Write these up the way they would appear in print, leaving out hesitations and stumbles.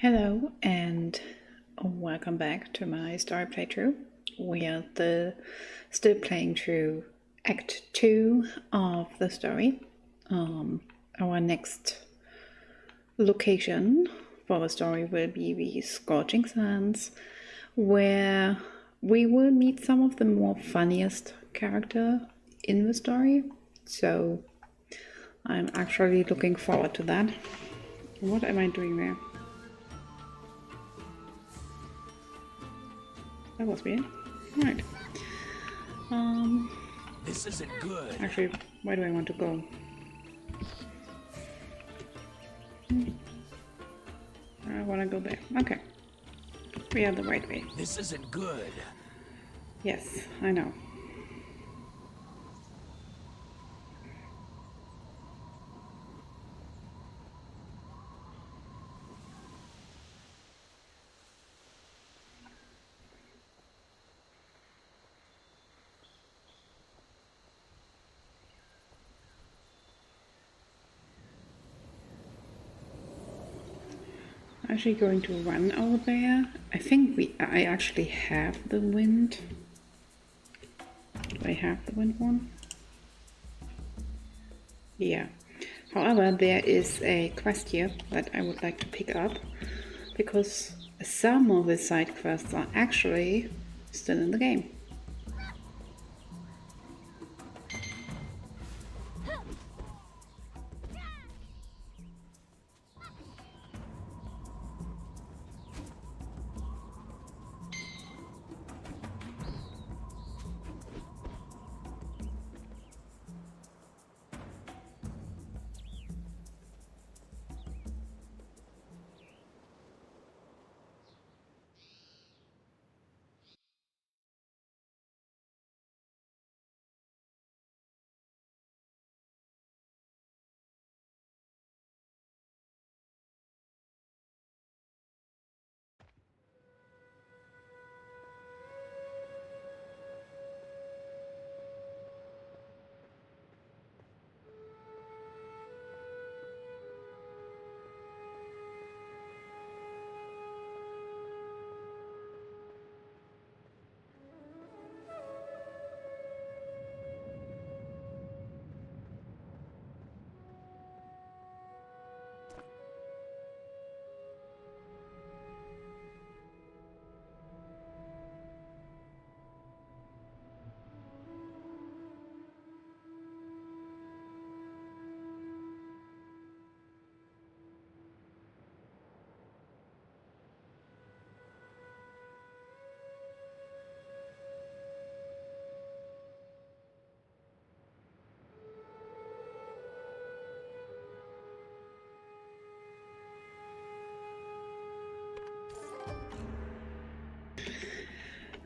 Hello and welcome back to my story playthrough. We are still playing through Act 2 of the story. Our next location for the story will be the Scorching Sands, where we will meet some of the more funniest character in the story. So I'm actually looking forward to that. What am I doing there? That was weird. Right. This isn't good. Actually, where do I want to go? I want to go there. Okay. We are the right way. This isn't good. Yes, I know. Actually going to run over there. I think I actually have the wind. Do I have the wind one? Yeah. However, there is a quest here that I would like to pick up because some of the side quests are actually still in the game.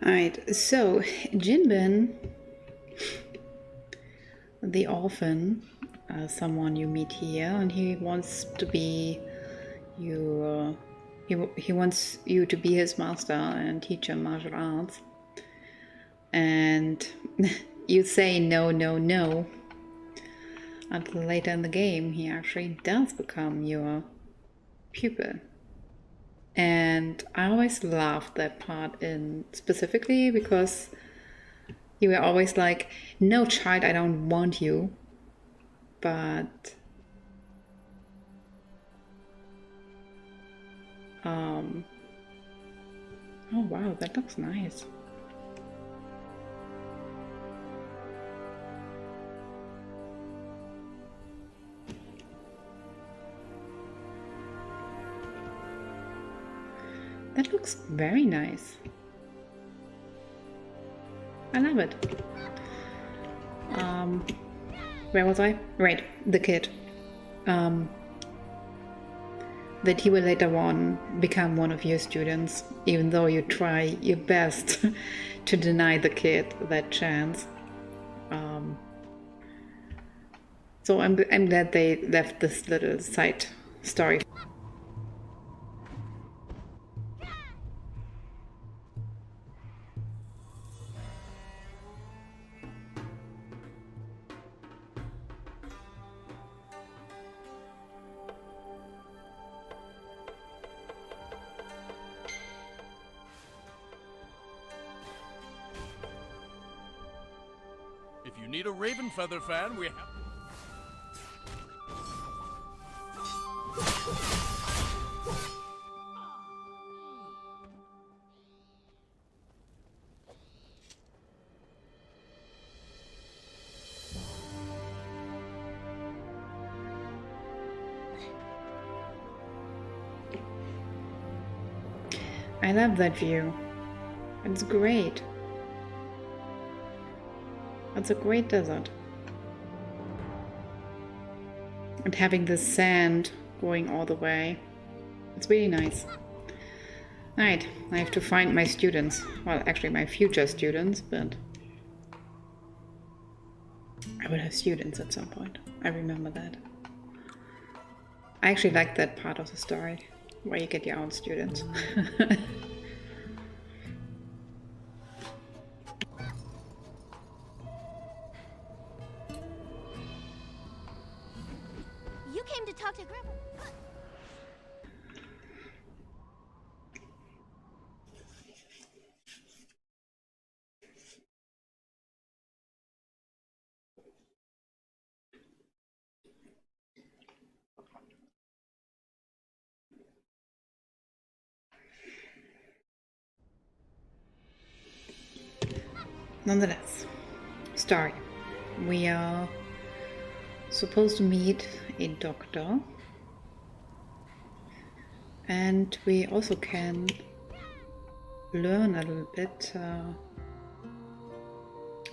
Alright, so Jinbin, the orphan, someone you meet here, and he wants to be you. He wants you to be his master and teach him martial arts. And you say no, no, no. Until later in the game, he actually does become your pupil. And I always laughed that part in specifically because you were always like, no, child, I don't want you. But oh wow, that looks nice. That looks very nice. I love it. Where was I? Right, the kid. That he will later on become one of your students, even though you try your best to deny the kid that chance. So I'm glad they left this little side story. a Raven Feather fan, we have... I love that view. It's great. It's a great desert. And having the sand going all the way. It's really nice. Alright, I have to find my students. Well, actually my future students, but I will have students at some point. I remember that. I actually like that part of the story, where you get your own students. You came to talk to Grandpa. Nonetheless, story. We are supposed to meet a doctor, and we also can learn a little bit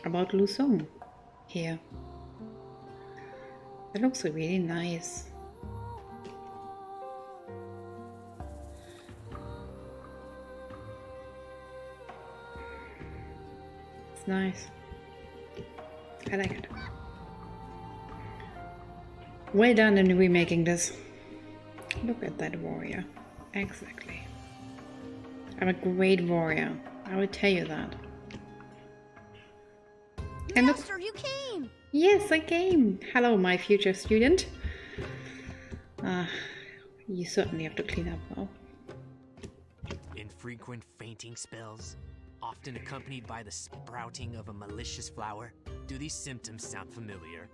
about Lusong here. It looks really nice. It's nice. I like it. Well done in remaking this. Look at that warrior. Exactly. I'm a great warrior. I will tell you that. And look, Master, you came! yes, I came. Hello, my future student. You certainly have to clean up though. Infrequent fainting spells, often accompanied by the sprouting of a malicious flower. Do these symptoms sound familiar?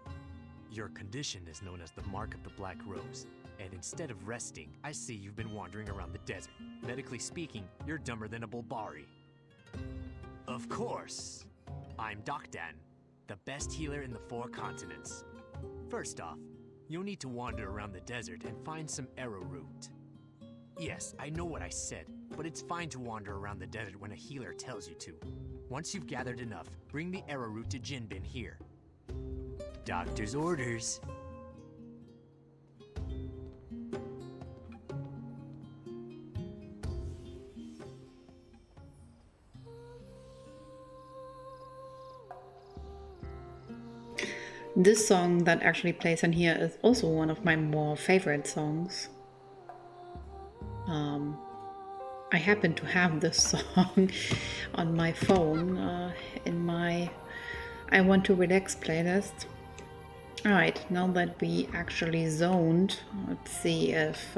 Your condition is known as the Mark of the Black Rose, and instead of resting, I see you've been wandering around the desert. Medically speaking, you're dumber than a Bulbari. Of course! I'm Dokdan, the best healer in the 4 continents. First off, you'll need to wander around the desert and find some arrowroot. Yes, I know what I said, but it's fine to wander around the desert when a healer tells you to. Once you've gathered enough, bring the arrowroot to Jinbin here. Doctor's orders. This song that actually plays in here is also one of my more favorite songs. I happen to have this song on my phone in my I Want to Relax playlist. Alright, now that we actually zoned, let's see if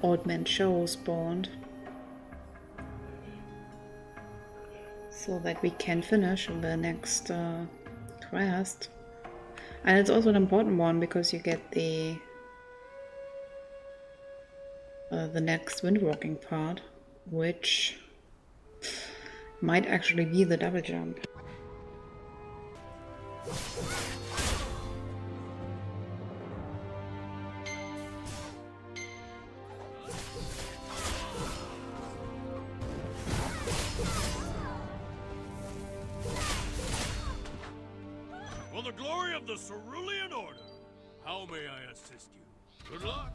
Old Man Show spawned, so that we can finish the next quest. And it's also an important one because you get the next windwalking part, which might actually be the double jump. For the glory of the Cerulean Order, how may I assist you? Good luck.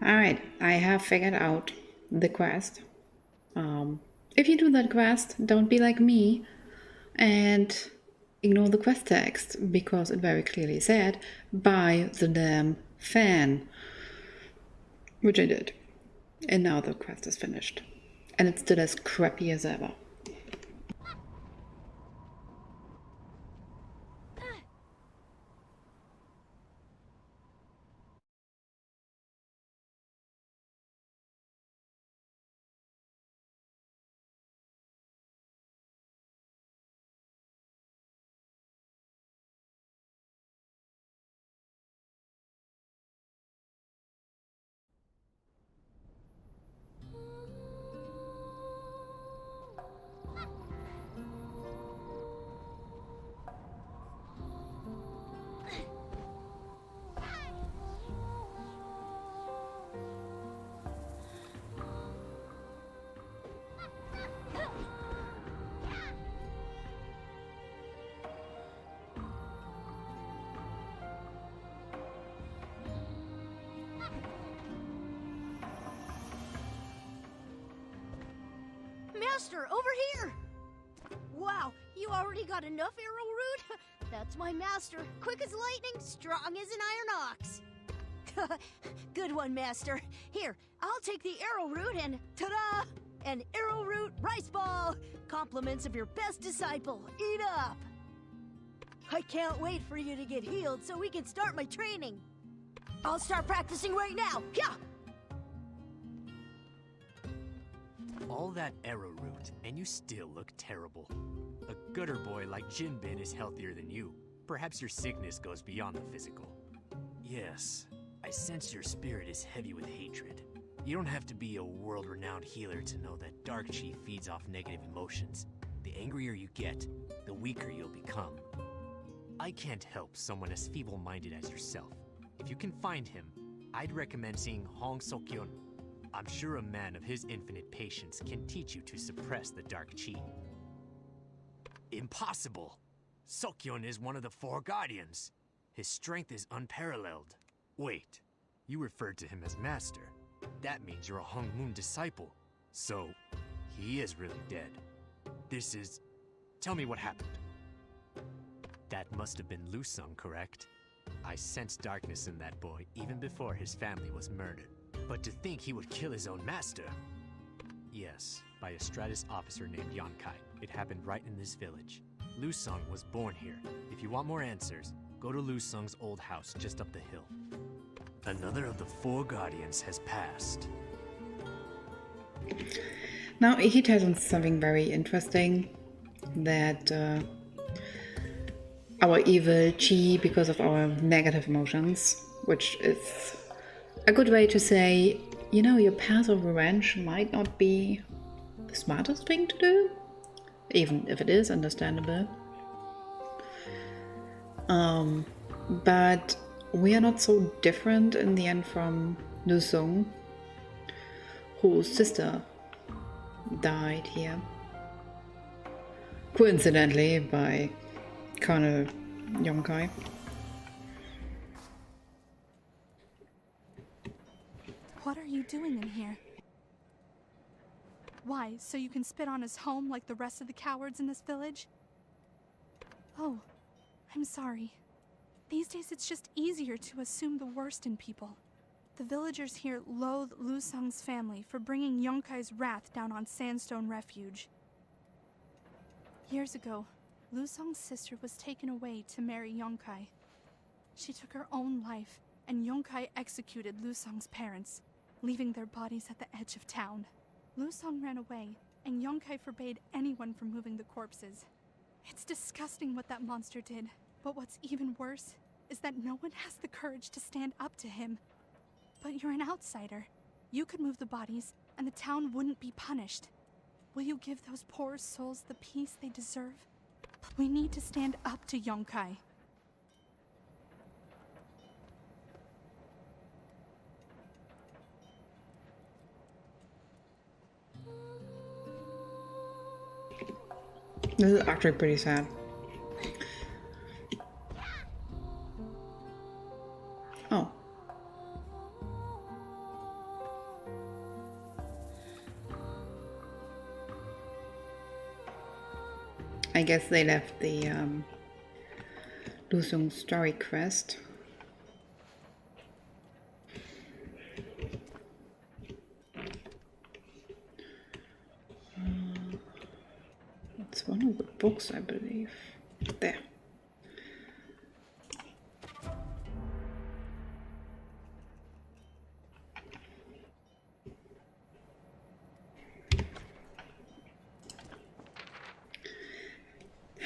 Alright, I have figured out the quest. If you do that quest, don't be like me and ignore the quest text, because it very clearly said, buy the damn fan. Which I did. And now the quest is finished. And it's still as crappy as ever. Master, over here! Wow, you already got enough arrow root? That's my master. Quick as lightning, strong as an iron ox. Good one, Master. Here, I'll take the arrow root and ta-da! An arrow root rice ball! Compliments of your best disciple. Eat up! I can't wait for you to get healed so we can start my training. I'll start practicing right now. Yeah! All that arrowroot, and you still look terrible. A gutter boy like Jinbin is healthier than you. Perhaps your sickness goes beyond the physical. Yes, I sense your spirit is heavy with hatred. You don't have to be a world-renowned healer to know that dark chi feeds off negative emotions. The angrier you get, the weaker you'll become. I can't help someone as feeble-minded as yourself. If you can find him, I'd recommend seeing Hong Seokyeon. I'm sure a man of his infinite patience can teach you to suppress the dark chi. Impossible! Seokyeon is one of the four guardians. His strength is unparalleled. Wait, you referred to him as master. That means you're a Hong Moon disciple. So, he is really dead. This is... Tell me what happened. That must have been Lu Sung, correct? I sensed darkness in that boy even before his family was murdered. But to think he would kill his own master! Yes, by a Stratus officer named Yonkai. It happened right in this village. Lu Sung was born here. If you want more answers, go to Lu Sung's old house just up the hill. Another of the four guardians has passed. Now he tells us something very interesting, that our evil chi, because of our negative emotions, which is a good way to say, you know, your path of revenge might not be the smartest thing to do, even if it is understandable. But we are not so different in the end from Lu Sung, whose sister died here, coincidentally, by Colonel Yonkai. What are you doing in here? Why, so you can spit on his home like the rest of the cowards in this village? Oh, I'm sorry. These days it's just easier to assume the worst in people. The villagers here loathe Lu Sung's family for bringing Yonkai's wrath down on Sandstone Refuge. Years ago, Lu Sung's sister was taken away to marry Yonkai. She took her own life, and Yonkai executed Lu Sung's parents, leaving their bodies at the edge of town. Lu Sung ran away, and Yonkai forbade anyone from moving the corpses. It's disgusting what that monster did, but what's even worse is that no one has the courage to stand up to him. But you're an outsider. You could move the bodies, and the town wouldn't be punished. Will you give those poor souls the peace they deserve? We need to stand up to Yonkai. This is actually pretty sad. Oh. I guess they left the Lusung story quest. It's one of the books, I believe. There.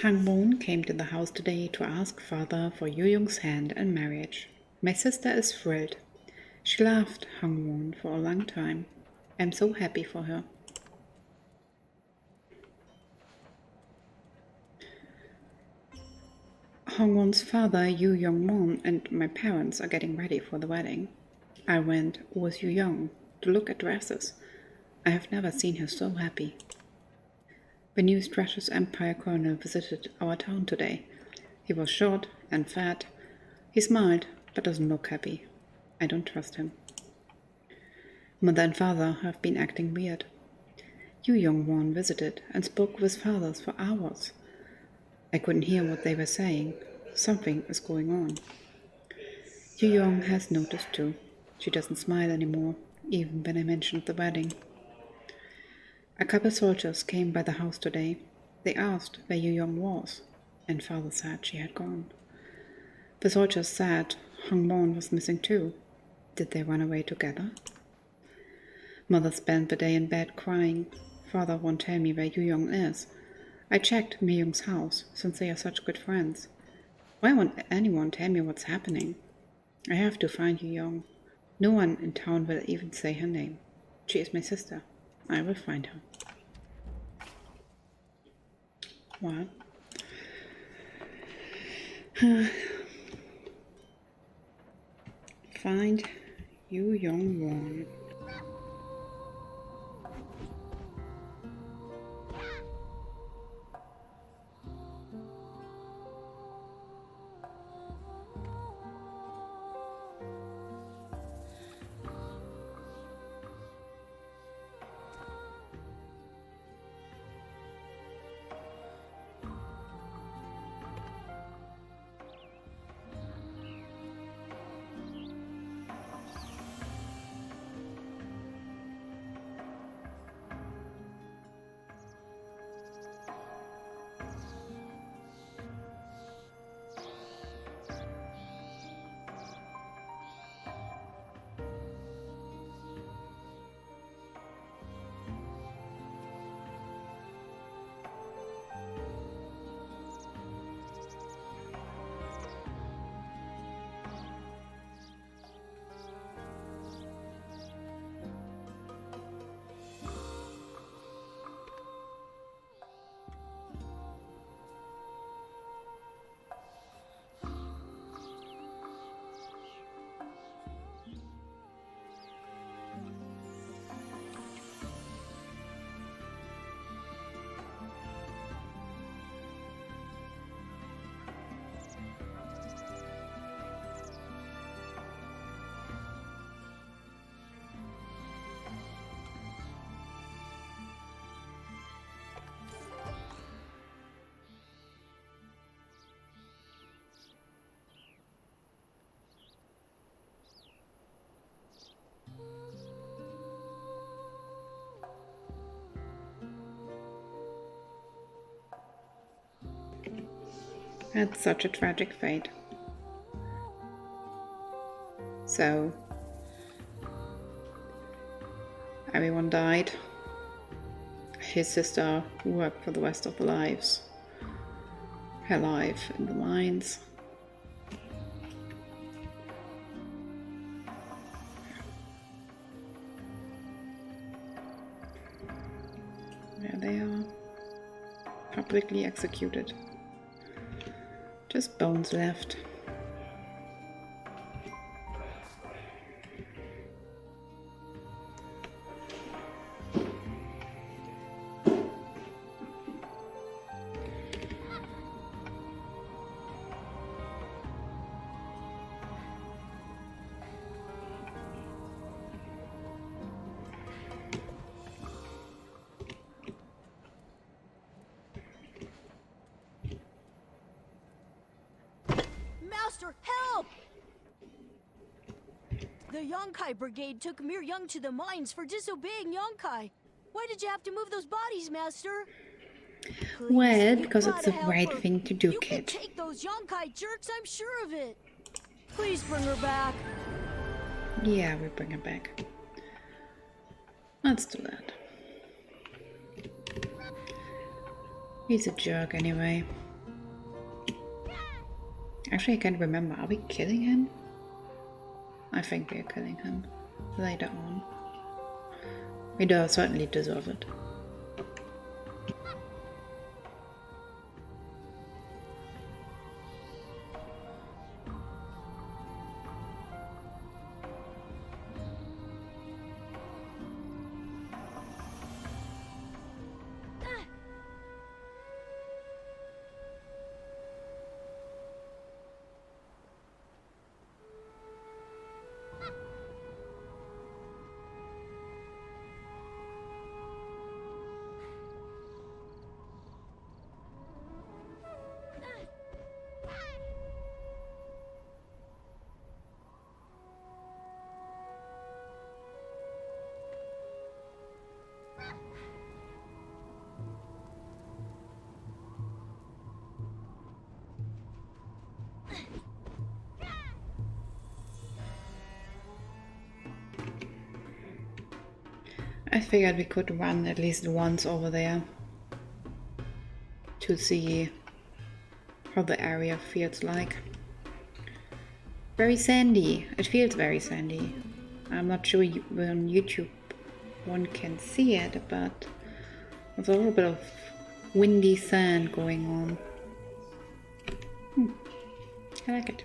Hang Moon came to the house today to ask father for Yu Yong's hand in marriage. My sister is thrilled. She loved Hang Moon for a long time. I'm so happy for her. Hang Won's father, Yu Yong Mon, and my parents are getting ready for the wedding. I went with Yu Yong to look at dresses. I have never seen her so happy. The new Stratus Empire colonel visited our town today. He was short and fat. He smiled, but doesn't look happy. I don't trust him. Mother and father have been acting weird. Yu Yong Won visited and spoke with fathers for hours. I couldn't hear what they were saying. Something is going on. Yu Yong has noticed too. She doesn't smile anymore, even when I mentioned the wedding. A couple soldiers came by the house today. They asked where Yu Yong was, and father said she had gone. The soldiers said Hang Mon was missing too. Did they run away together? Mother spent the day in bed crying. Father won't tell me where Yu Yong is. I checked Mi Young's house, since they are such good friends. Why won't anyone tell me what's happening? I have to find Yu Yong. No one in town will even say her name. She is my sister. I will find her. What? Find Yu Yong Won. That's such a tragic fate. So, everyone died. His sister worked for the rest of their lives. Her life in the mines. There they are. Publicly executed. Just bones left. Master, help! The Yonkai Brigade took Mir Young to the mines for disobeying Yonkai. Why did you have to move those bodies, Master? Please, Well, you because it's the gotta help right her. thing to do, You can kid. take those Yonkai jerks, I'm sure of it. Please bring her back. Yeah, we bring her back. Let's do that. He's a jerk anyway. Actually, I can't remember. Are we killing him? I think we are killing him later on. We do certainly deserve it. I figured we could run at least once over there to see how the area feels like. Very sandy. It feels very sandy. I'm not sure on YouTube one can see it, but there's a little bit of windy sand going on. I like it.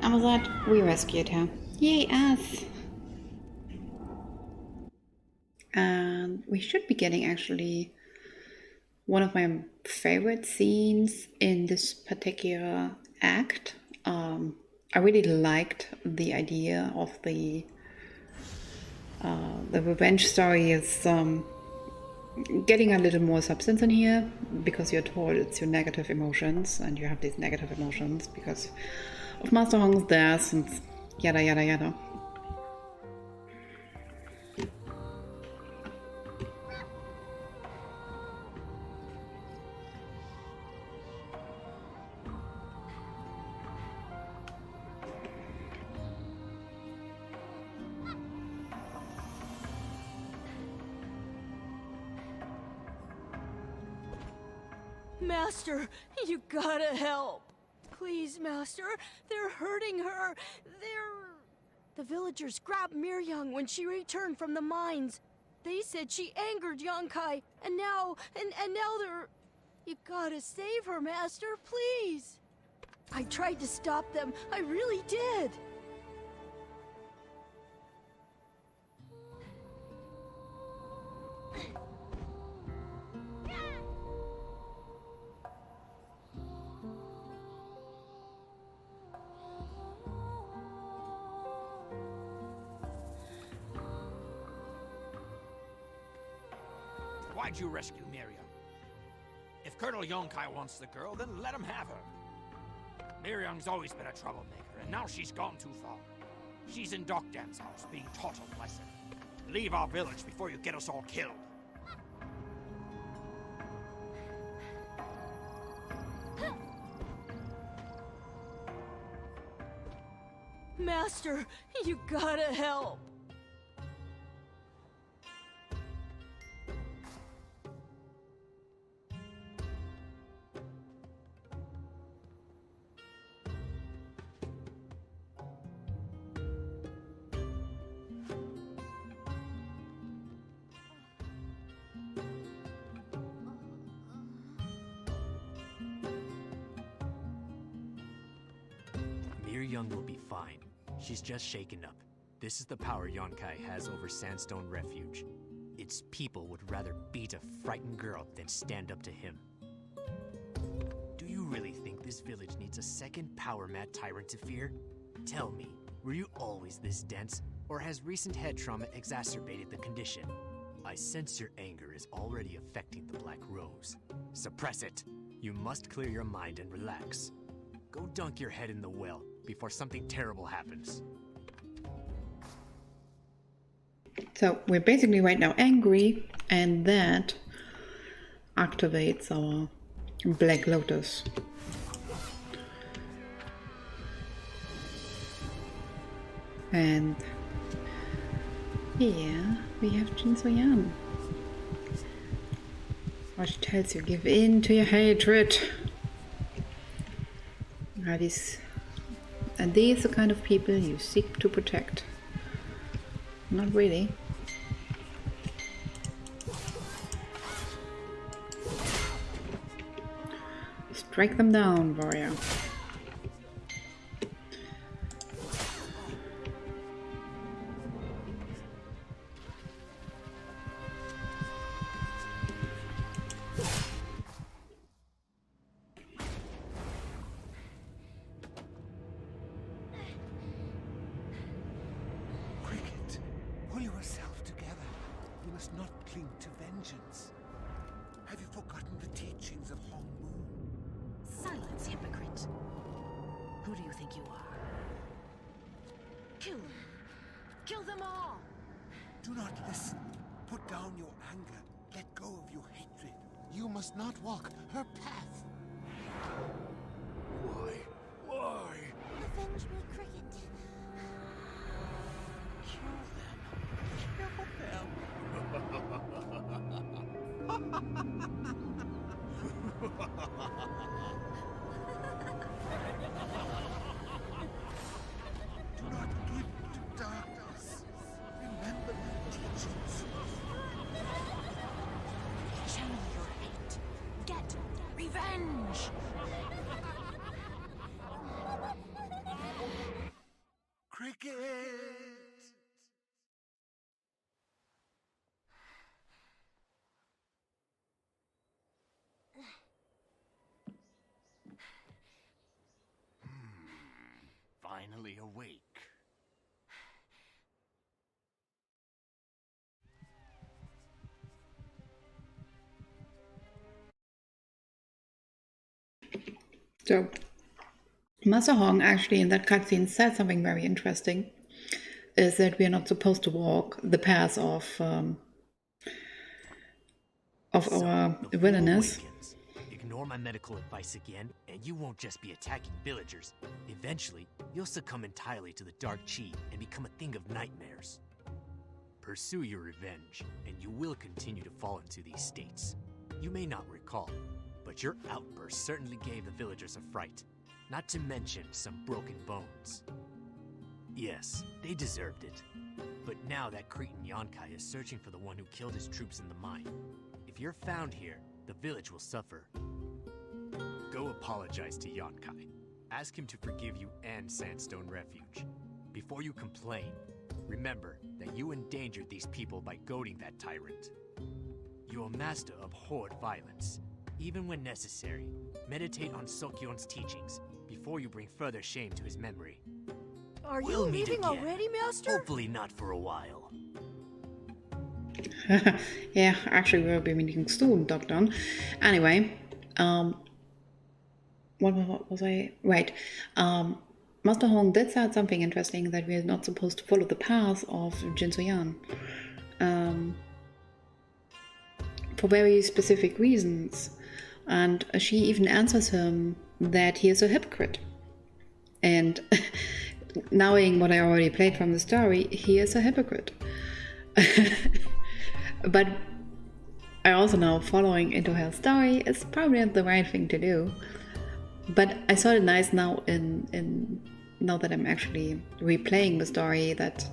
And with that, we rescued her. Yay, us! And we should be getting actually one of my favorite scenes in this particular act. I really liked the idea of the revenge story is getting a little more substance in here, because you're told it's your negative emotions and you have these negative emotions because of Master Hong's death and yada yada yada. Master, you gotta help. Please, Master, they're hurting her. The villagers grabbed Mir Young when she returned from the mines. They said she angered Yonkai, and now they're... You gotta save her, Master, please. I tried to stop them. I really did. Why'd you rescue Miriam? If Colonel Yonkai wants the girl, then let him have her. Miriam's always been a troublemaker, and now she's gone too far. She's in Doc Dan's house, being taught a lesson. Leave our village before you get us all killed. Master, you gotta help. Young will be fine. She's just shaken up. This is the power Yonkai has over Sandstone Refuge. Its people would rather beat a frightened girl than stand up to him. Do you really think this village needs a second power-mad tyrant to fear? Tell me, were you always this dense, or has recent head trauma exacerbated the condition? I sense your anger is already affecting the Black Rose. Suppress it. You must clear your mind and relax. Go dunk your head in the well before something terrible happens. So we're basically right now angry, and that activates our Black Lotus. And here we have Jin So-Yan. What tells you, give in to your hatred. And these are the kind of people you seek to protect. Not really. Strike them down, warrior. Finally awake. So, Master Hong actually in that cutscene said something very interesting, is that we are not supposed to walk the path of our villainous. Ignore my medical advice again, and you won't just be attacking villagers. Eventually, you'll succumb entirely to the Dark Chi and become a thing of nightmares. Pursue your revenge, and you will continue to fall into these states. You may not recall, but your outburst certainly gave the villagers a fright, not to mention some broken bones. Yes, they deserved it. But now that Cretan Yonkai is searching for the one who killed his troops in the mine. If you're found here, the village will suffer. Go apologize to Yonkai. Ask him to forgive you and Sandstone Refuge. Before you complain, remember that you endangered these people by goading that tyrant. Your master abhorred violence. Even when necessary, meditate on Sokyon's teachings before you bring further shame to his memory. Are you We'll meet leaving again. already, Master? Hopefully not for a while. Yeah, actually we'll be meeting soon, Doctor. Anyway, What was I? Right. Master Hong did say something interesting, that we are not supposed to follow the path of Jin So-yan. For very specific reasons. And she even answers him that he is a hypocrite. And knowing what I already played from the story, he is a hypocrite. But I also know following into her story is probably not the right thing to do. But I thought it nice now now that I'm actually replaying the story, that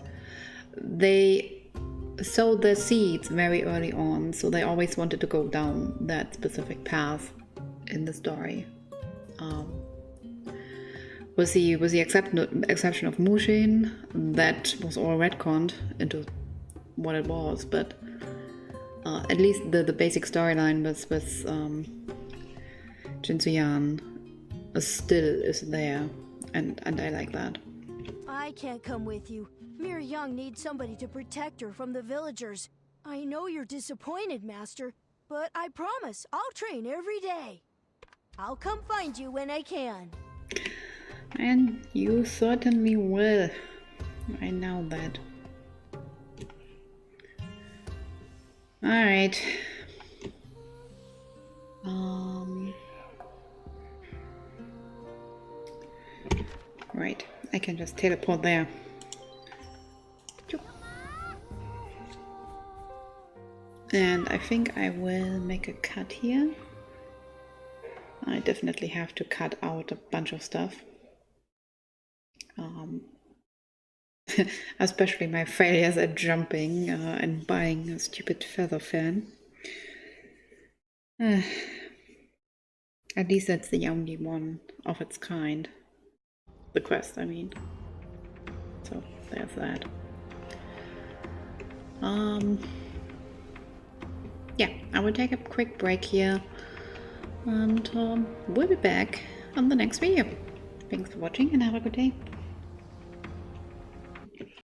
they sowed their seeds very early on, so they always wanted to go down that specific path in the story. With the exception of Mushin, that was all retconned into what it was, but at least the basic storyline with Jin So-yan still is there, and I like that. I can't come with you. Mir Young needs somebody to protect her from the villagers. I know you're disappointed, Master, but I promise I'll train every day. I'll come find you when I can. And you certainly will. I know that. Alright. Right, I can just teleport there. And I think I will make a cut here. I definitely have to cut out a bunch of stuff. Especially my failures at jumping and buying a stupid feather fan. At least that's the only one of its kind. The quest, I mean. So there's that. Yeah, I will take a quick break here, and we'll be back on the next video. Thanks for watching and have a good day.